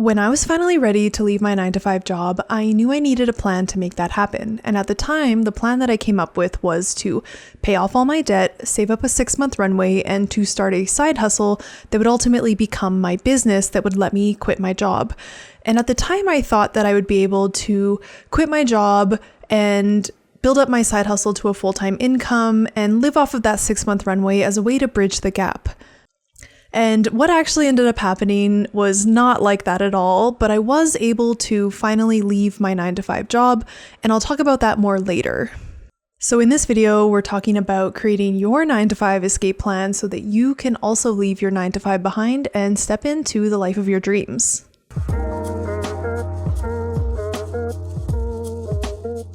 When I was finally ready to leave my 9-to-5 job, I knew I needed a plan to make that happen. And at the time, the plan that I came up with was to pay off all my debt, save up a 6-month runway, and to start a side hustle that would ultimately become my business that would let me quit my job. And at the time, I thought that I would be able to quit my job and build up my side hustle to a full-time income and live off of that 6-month runway as a way to bridge the gap. And what actually ended up happening was not like that at all, but I was able to finally leave my 9-to-5 job, and I'll talk about that more later. So in this video, we're talking about creating your 9-to-5 escape plan so that you can also leave your 9-to-5 behind and step into the life of your dreams.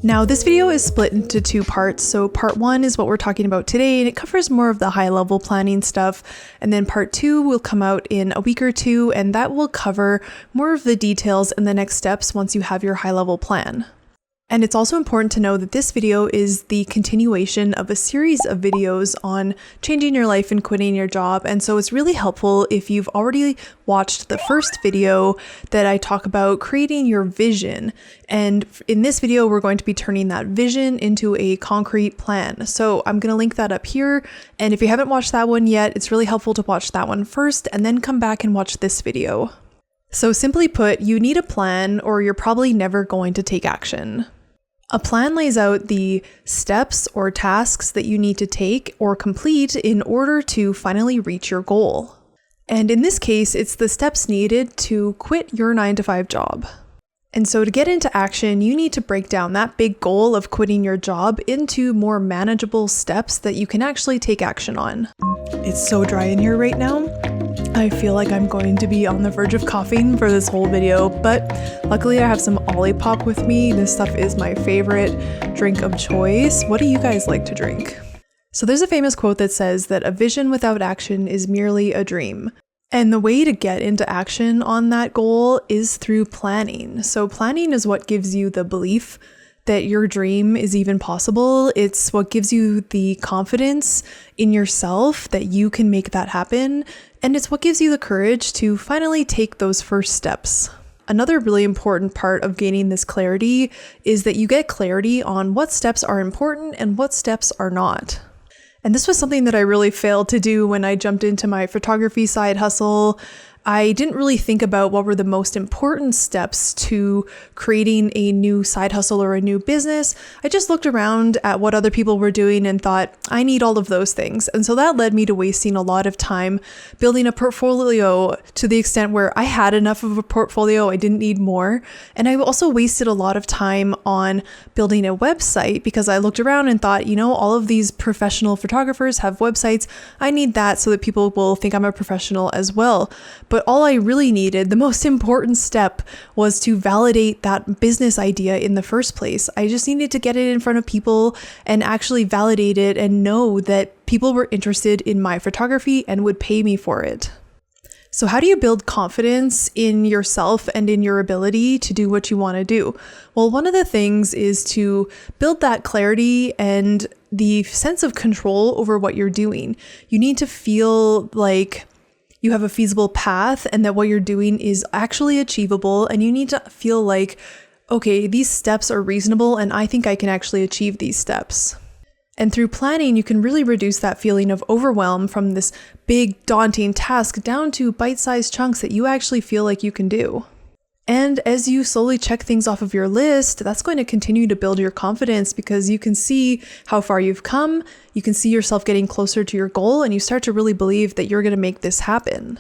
Now, this video is split into 2 parts. So part 1 is what we're talking about today, and it covers more of the high-level planning stuff. And then part 2 will come out in a week or 2, and that will cover more of the details and the next steps once you have your high-level plan. And it's also important to know that this video is the continuation of a series of videos on changing your life and quitting your job. And so it's really helpful if you've already watched the first video that I talk about creating your vision. And in this video, we're going to be turning that vision into a concrete plan. So I'm going to link that up here. And if you haven't watched that one yet, it's really helpful to watch that one first and then come back and watch this video. So simply put, you need a plan or you're probably never going to take action. A plan lays out the steps or tasks that you need to take or complete in order to finally reach your goal. And in this case, it's the steps needed to quit your 9-to-5 job. And so to get into action, you need to break down that big goal of quitting your job into more manageable steps that you can actually take action on. It's so dry in here right now. I feel like I'm going to be on the verge of coughing for this whole video, but luckily I have some Olipop with me. This stuff is my favorite drink of choice. What do you guys like to drink? So there's a famous quote that says that a vision without action is merely a dream. And the way to get into action on that goal is through planning. So planning is what gives you the belief that your dream is even possible. It's what gives you the confidence in yourself that you can make that happen. And it's what gives you the courage to finally take those first steps. Another really important part of gaining this clarity is that you get clarity on what steps are important and what steps are not. And this was something that I really failed to do when I jumped into my photography side hustle. I didn't really think about what were the most important steps to creating a new side hustle or a new business. I just looked around at what other people were doing and thought, I need all of those things. And so that led me to wasting a lot of time building a portfolio to the extent where I had enough of a portfolio, I didn't need more. And I also wasted a lot of time on building a website because I looked around and thought, all of these professional photographers have websites. I need that so that people will think I'm a professional as well. But all I really needed, the most important step, was to validate that business idea in the first place. I just needed to get it in front of people and actually validate it and know that people were interested in my photography and would pay me for it. So how do you build confidence in yourself and in your ability to do what you want to do? Well, one of the things is to build that clarity and the sense of control over what you're doing. You need to feel like you have a feasible path and that what you're doing is actually achievable, and you need to feel like, okay, these steps are reasonable and I think I can actually achieve these steps. And through planning, you can really reduce that feeling of overwhelm from this big daunting task down to bite-sized chunks that you actually feel like you can do. And as you slowly check things off of your list, that's going to continue to build your confidence because you can see how far you've come, you can see yourself getting closer to your goal, and you start to really believe that you're going to make this happen.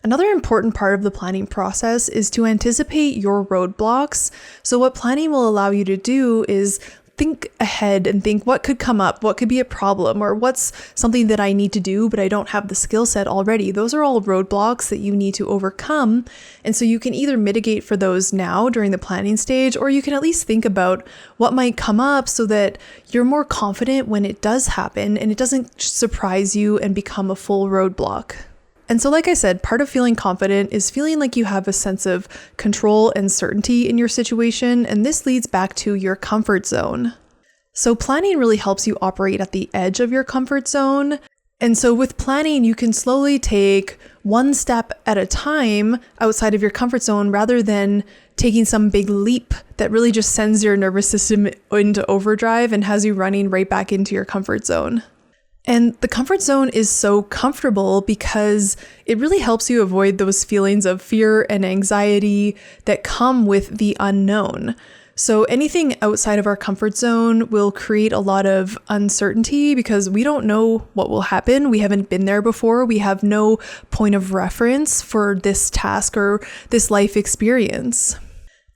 Another important part of the planning process is to anticipate your roadblocks. So what planning will allow you to do is think ahead and think what could come up, what could be a problem, or what's something that I need to do, but I don't have the skill set already. Those are all roadblocks that you need to overcome. And so you can either mitigate for those now during the planning stage, or you can at least think about what might come up so that you're more confident when it does happen and it doesn't surprise you and become a full roadblock. And so like I said, part of feeling confident is feeling like you have a sense of control and certainty in your situation, and this leads back to your comfort zone. So planning really helps you operate at the edge of your comfort zone. And so with planning, you can slowly take one step at a time outside of your comfort zone rather than taking some big leap that really just sends your nervous system into overdrive and has you running right back into your comfort zone. And the comfort zone is so comfortable because it really helps you avoid those feelings of fear and anxiety that come with the unknown. So anything outside of our comfort zone will create a lot of uncertainty because we don't know what will happen. We haven't been there before. We have no point of reference for this task or this life experience.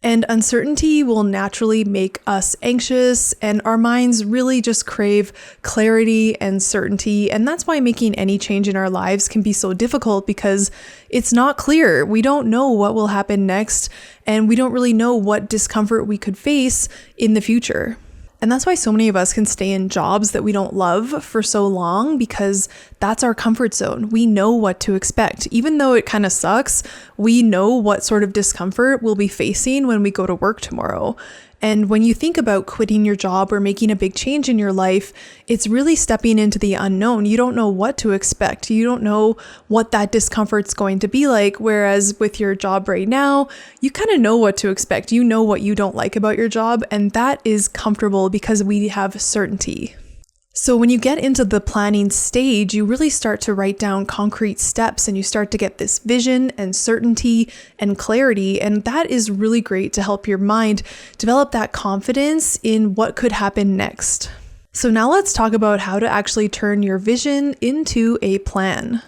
And uncertainty will naturally make us anxious, and our minds really just crave clarity and certainty. And that's why making any change in our lives can be so difficult because it's not clear. We don't know what will happen next, and we don't really know what discomfort we could face in the future. And that's why so many of us can stay in jobs that we don't love for so long because that's our comfort zone. We know what to expect. Even though it kind of sucks, we know what sort of discomfort we'll be facing when we go to work tomorrow. And when you think about quitting your job or making a big change in your life, it's really stepping into the unknown. You don't know what to expect. You don't know what that discomfort's going to be like. Whereas with your job right now, you kind of know what to expect. You know what you don't like about your job, and that is comfortable because we have certainty. So when you get into the planning stage, you really start to write down concrete steps and you start to get this vision and certainty and clarity. And that is really great to help your mind develop that confidence in what could happen next. So now let's talk about how to actually turn your vision into a plan.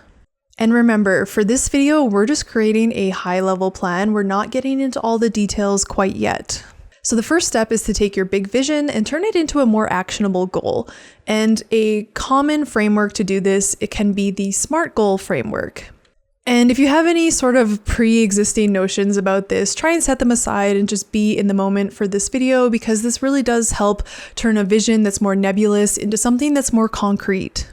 And remember, for this video, we're just creating a high-level plan. We're not getting into all the details quite yet. So the first step is to take your big vision and turn it into a more actionable goal. And a common framework to do this, it can be the SMART goal framework. And if you have any sort of pre-existing notions about this, try and set them aside and just be in the moment for this video because this really does help turn a vision that's more nebulous into something that's more concrete.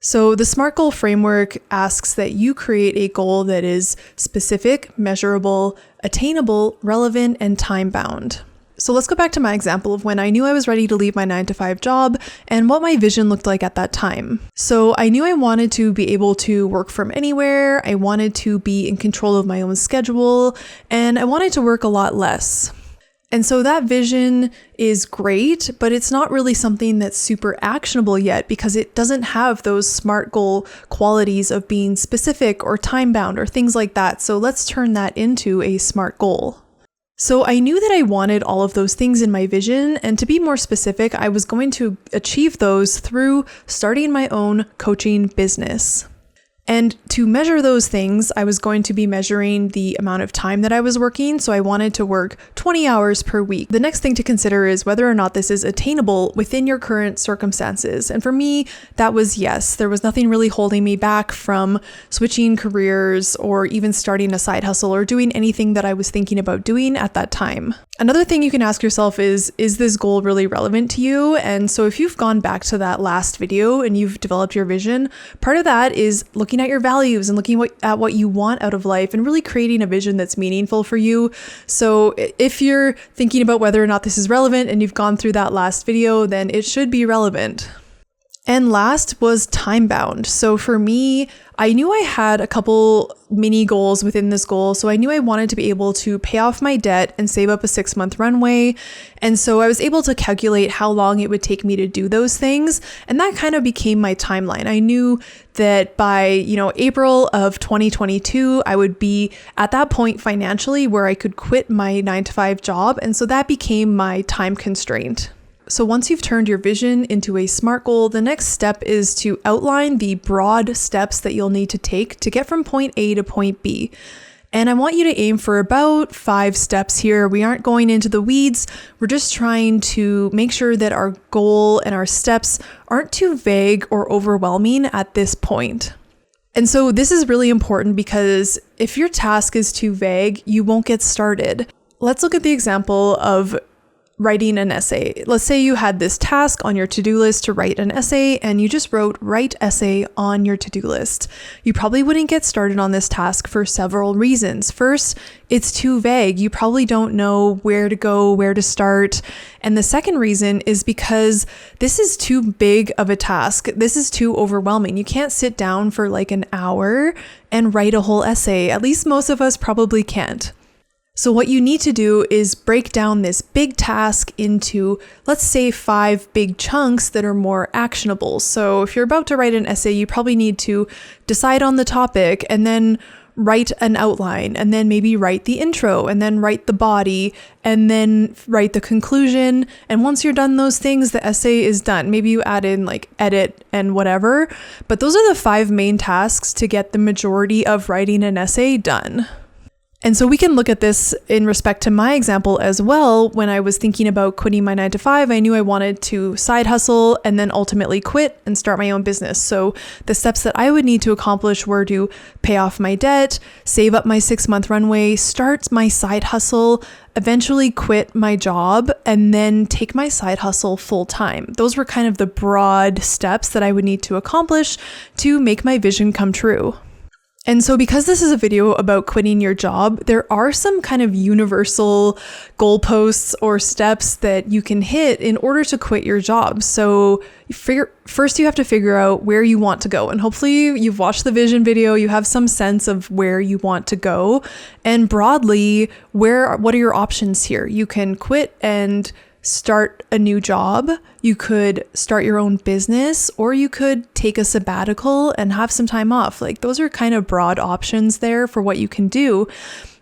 So the SMART goal framework asks that you create a goal that is specific, measurable, attainable, relevant, and time-bound. So let's go back to my example of when I knew I was ready to leave my 9-to-5 job and what my vision looked like at that time. So I knew I wanted to be able to work from anywhere, I wanted to be in control of my own schedule, and I wanted to work a lot less. And so that vision is great, but it's not really something that's super actionable yet because it doesn't have those SMART goal qualities of being specific or time-bound or things like that. So let's turn that into a SMART goal. So I knew that I wanted all of those things in my vision, and to be more specific, I was going to achieve those through starting my own coaching business. And to measure those things, I was going to be measuring the amount of time that I was working. So I wanted to work 20 hours per week. The next thing to consider is whether or not this is attainable within your current circumstances. And for me, that was yes. There was nothing really holding me back from switching careers or even starting a side hustle or doing anything that I was thinking about doing at that time. Another thing you can ask yourself is this goal really relevant to you? And so if you've gone back to that last video and you've developed your vision, part of that is looking at your values and looking at what you want out of life and really creating a vision that's meaningful for you. So if you're thinking about whether or not this is relevant and you've gone through that last video, then it should be relevant. And last was time bound. So for me, I knew I had a couple mini goals within this goal. So I knew I wanted to be able to pay off my debt and save up a 6-month runway. And so I was able to calculate how long it would take me to do those things. And that kind of became my timeline. I knew that by, April of 2022, I would be at that point financially where I could quit my 9-to-5 job. And so that became my time constraint. So once you've turned your vision into a SMART goal, the next step is to outline the broad steps that you'll need to take to get from point A to point B. And I want you to aim for about 5 steps here. We aren't going into the weeds. We're just trying to make sure that our goal and our steps aren't too vague or overwhelming at this point. And so this is really important because if your task is too vague, you won't get started. Let's look at the example of writing an essay. Let's say you had this task on your to-do list to write an essay and you just wrote write essay on your to-do list. You probably wouldn't get started on this task for several reasons. First, it's too vague. You probably don't know where to go, where to start. And the second reason is because this is too big of a task. This is too overwhelming. You can't sit down for like an hour and write a whole essay. At least most of us probably can't. So what you need to do is break down this big task into, let's say, 5 big chunks that are more actionable. So if you're about to write an essay, you probably need to decide on the topic and then write an outline, and then maybe write the intro, and then write the body, and then write the conclusion. And once you're done those things, the essay is done. Maybe you add in like edit and whatever, but those are the 5 main tasks to get the majority of writing an essay done. And so we can look at this in respect to my example as well. When I was thinking about quitting my 9-to-5, I knew I wanted to side hustle and then ultimately quit and start my own business. So the steps that I would need to accomplish were to pay off my debt, save up my 6-month runway, start my side hustle, eventually quit my job, and then take my side hustle full time. Those were kind of the broad steps that I would need to accomplish to make my vision come true. And so because this is a video about quitting your job, there are some kind of universal goalposts or steps that you can hit in order to quit your job. So first you have to figure out where you want to go. And hopefully you've watched the vision video, you have some sense of where you want to go. And broadly, what are your options here? You can quit and start a new job, you could start your own business, or you could take a sabbatical and have some time off. Like, those are kind of broad options there for what you can do.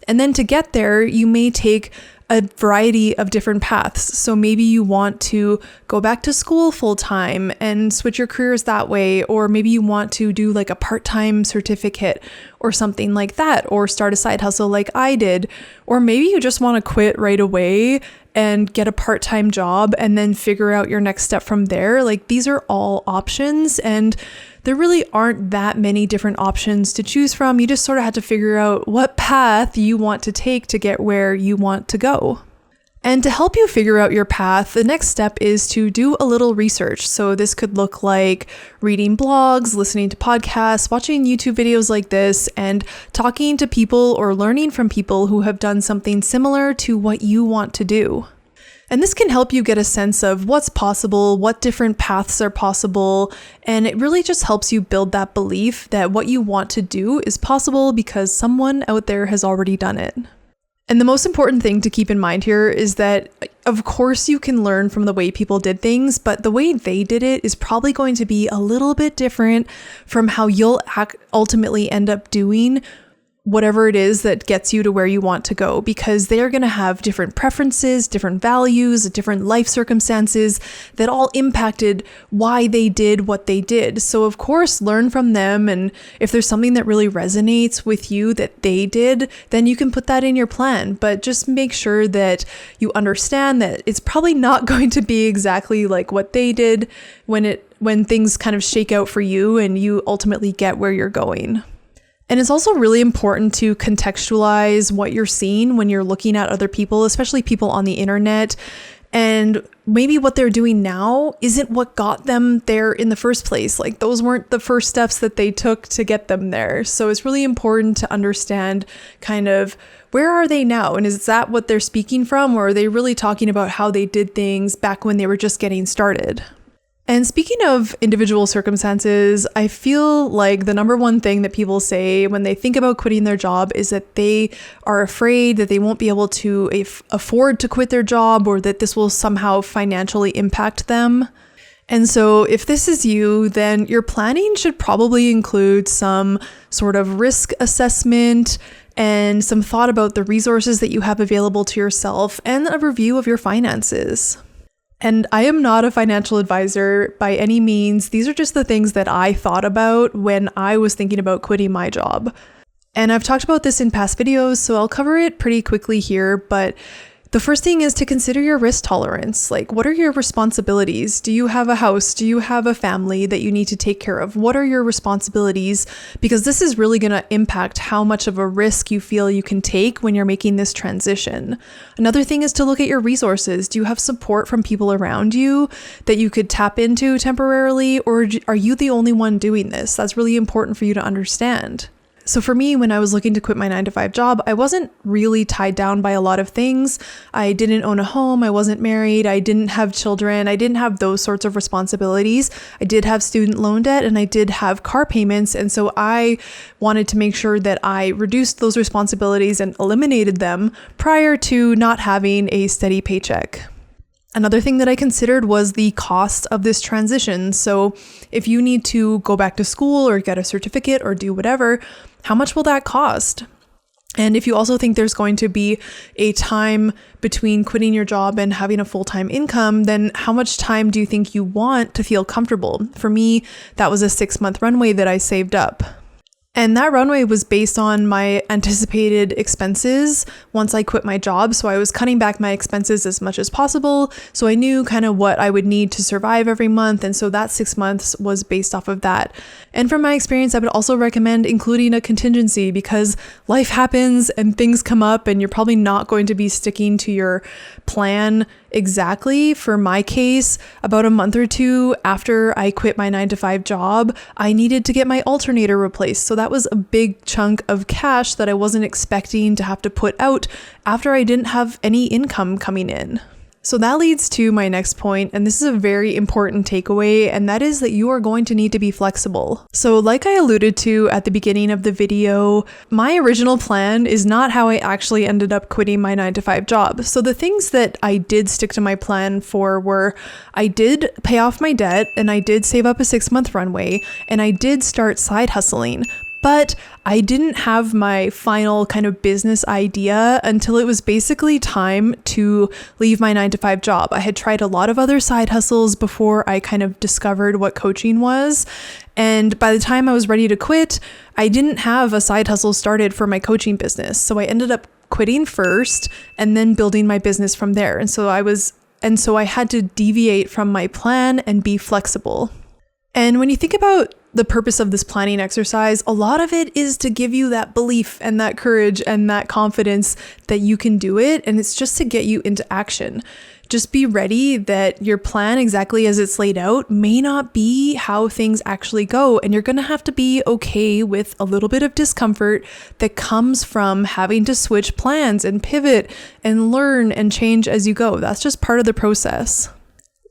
And then to get there, you may take a variety of different paths. So maybe you want to go back to school full time and switch your careers that way, or maybe you want to do like a part-time certificate or something like that, or start a side hustle like I did, or maybe you just want to quit right away and get a part-time job and then figure out your next step from there. Like, these are all options, and there really aren't that many different options to choose from. You just sort of have to figure out what path you want to take to get where you want to go. And to help you figure out your path, the next step is to do a little research. So this could look like reading blogs, listening to podcasts, watching YouTube videos like this, and talking to people or learning from people who have done something similar to what you want to do. And this can help you get a sense of what's possible, what different paths are possible, and it really just helps you build that belief that what you want to do is possible because someone out there has already done it. And the most important thing to keep in mind here is that, of course, you can learn from the way people did things, but the way they did it is probably going to be a little bit different from how you'll ultimately end up doing whatever it is that gets you to where you want to go, because they're going to have different preferences, different values, different life circumstances that all impacted why they did what they did. So of course, learn from them. And if there's something that really resonates with you that they did, then you can put that in your plan. But just make sure that you understand that it's probably not going to be exactly like what they did when things kind of shake out for you and you ultimately get where you're going. And it's also really important to contextualize what you're seeing when you're looking at other people, especially people on the internet. And maybe what they're doing now isn't what got them there in the first place. Like, those weren't the first steps that they took to get them there. So it's really important to understand kind of where are they now? And is that what they're speaking from? Or are they really talking about how they did things back when they were just getting started? And speaking of individual circumstances, I feel like the number one thing that people say when they think about quitting their job is that they are afraid that they won't be able to afford to quit their job, or that this will somehow financially impact them. And so if this is you, then your planning should probably include some sort of risk assessment and some thought about the resources that you have available to yourself, and a review of your finances. And I am not a financial advisor by any means. These are just the things that I thought about when I was thinking about quitting my job. And I've talked about this in past videos, so I'll cover it pretty quickly here, but The first thing is to consider your risk tolerance. Like, what are your responsibilities? Do you have a house? Do you have a family that you need to take care of? What are your responsibilities? Because this is really going to impact how much of a risk you feel you can take when you're making this transition. Another thing is to look at your resources. Do you have support from people around you that you could tap into temporarily, or are you the only one doing this? That's really important for you to understand. So for me, when I was looking to quit my 9-to-5 job, I wasn't really tied down by a lot of things. I didn't own a home. I wasn't married. I didn't have children. I didn't have those sorts of responsibilities. I did have student loan debt and I did have car payments. And so I wanted to make sure that I reduced those responsibilities and eliminated them prior to not having a steady paycheck. Another thing that I considered was the cost of this transition. So if you need to go back to school or get a certificate or do whatever, how much will that cost? And if you also think there's going to be a time between quitting your job and having a full-time income, then how much time do you think you want to feel comfortable? For me, that was a 6-month runway that I saved up. And that runway was based on my anticipated expenses once I quit my job. So I was cutting back my expenses as much as possible. So I knew kind of what I would need to survive every month. And so that 6 months was based off of that. And from my experience, I would also recommend including a contingency because life happens and things come up and you're probably not going to be sticking to your plan exactly. For my case, about a month or two after I quit my 9-to-5 job, I needed to get my alternator replaced. So that was a big chunk of cash that I wasn't expecting to have to put out after I didn't have any income coming in. So that leads to my next point, and this is a very important takeaway, and that is that you are going to need to be flexible. So like I alluded to at the beginning of the video, my original plan is not how I actually ended up quitting my 9-to-5 job. So the things that I did stick to my plan for were I did pay off my debt, and I did save up a 6-month runway, and I did start side hustling. But I didn't have my final kind of business idea until it was basically time to leave my 9-to-5 job. I had tried a lot of other side hustles before I kind of discovered what coaching was. And by the time I was ready to quit, I didn't have a side hustle started for my coaching business. So I ended up quitting first and then building my business from there. And so I had to deviate from my plan and be flexible. And when you think about the purpose of this planning exercise, a lot of it is to give you that belief and that courage and that confidence that you can do it. And it's just to get you into action. Just be ready that your plan exactly as it's laid out may not be how things actually go. And you're going to have to be okay with a little bit of discomfort that comes from having to switch plans and pivot and learn and change as you go. That's just part of the process.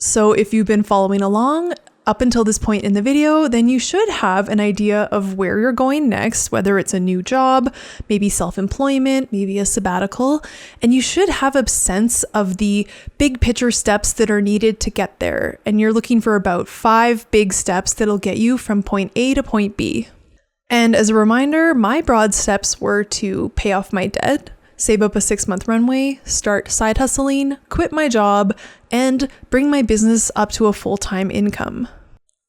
So if you've been following along, up until this point in the video, then you should have an idea of where you're going next, whether it's a new job, maybe self-employment, maybe a sabbatical, and you should have a sense of the big picture steps that are needed to get there. And you're looking for about 5 big steps that'll get you from point A to point B. And as a reminder, my broad steps were to pay off my debt, save up a 6-month runway, start side hustling, quit my job, and bring my business up to a full-time income.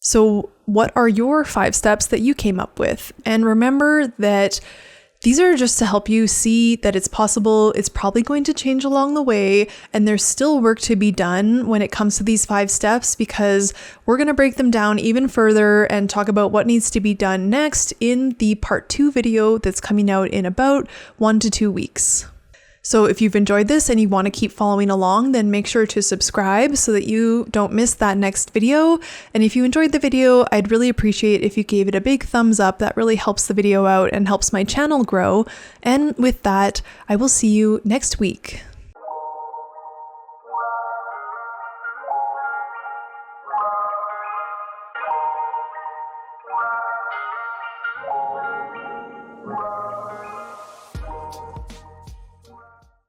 So what are your 5 steps that you came up with? And remember that these are just to help you see that it's possible. It's probably going to change along the way, and there's still work to be done when it comes to these 5 steps, because we're going to break them down even further and talk about what needs to be done next in the part 2 video that's coming out in about 1 to 2 weeks. So if you've enjoyed this and you want to keep following along, then make sure to subscribe so that you don't miss that next video. And if you enjoyed the video, I'd really appreciate if you gave it a big thumbs up. That really helps the video out and helps my channel grow. And with that, I will see you next week.